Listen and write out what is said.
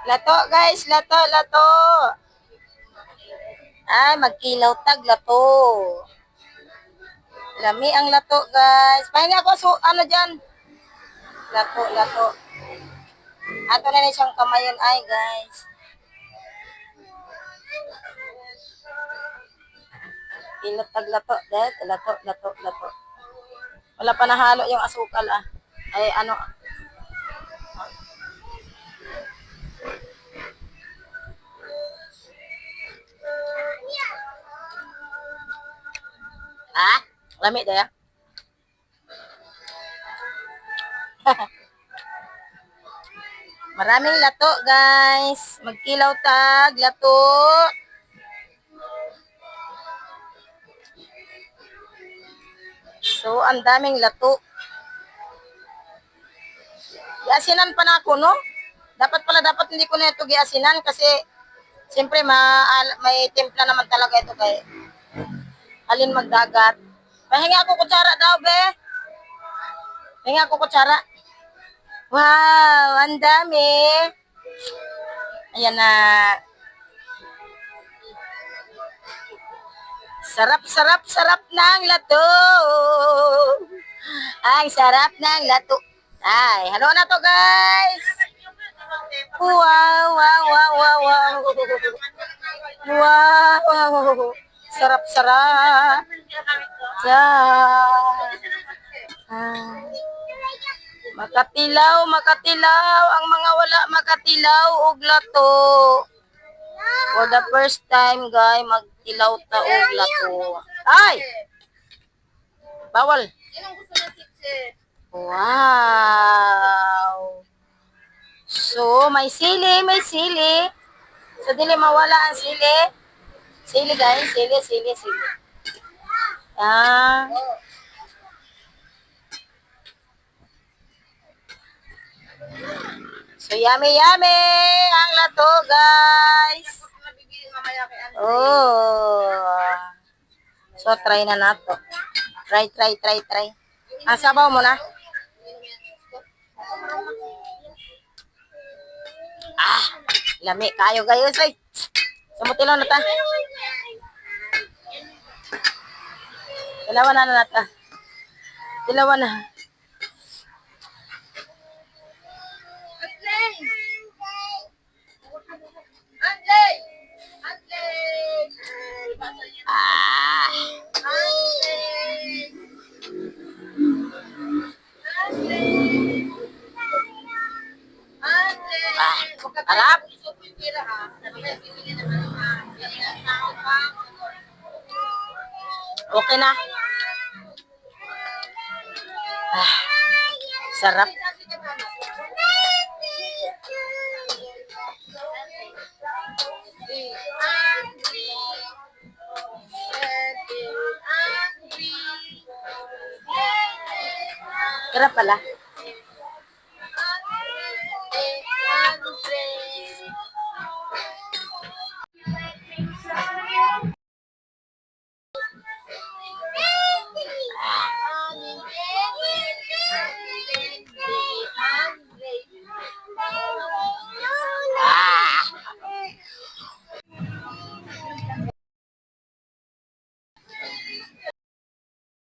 Lato guys, lato, lato. Ay, magkilaw tag lato. Lami ang lato guys. Pahinga ako ano dyan. Lato, lato. Ato na siyang kamayon ay guys. Kilaw tag lato. Dahil lato, lato, lato. Wala pa nahalo yung asukal ah. Ay ano. Ah, lami daya. Maraming lato, guys. Magkilaw tag, lato. So, ang daming lato. Giasinan pa na ako, no? Dapat hindi ko na ito giasinan kasi siyempre may timpla naman talaga ito kay alin magdagat. Pahinga ako kutsara daw, be. Pahinga ako kutsara. Wow, ang dami. Ayan na. Sarap, sarap, sarap ng lato. Ang sarap ng lato. Ay, halo na to guys. Wow, wow, wow, wow, wow. Wow. Sarap, sarap. Makatilaw, makatilaw. Ang mga wala makatilaw og lato. For the first time, guys, magtilaw ta og lato. Ay! Bawal. Wow. So, may sili, may sili. So, dili mawala ang sili. Sili, guys. Sili, sili, sili. Ah. So, yummy, yummy ang lato, guys. Oh. So, try na nato. Try, try, try, try. Sabaw mo na. Lami kayo gayo say. Sumutilaw na ta. Tilawan na nata. Tilawan na. Harap. Okay na. Sarap. Sarap pala.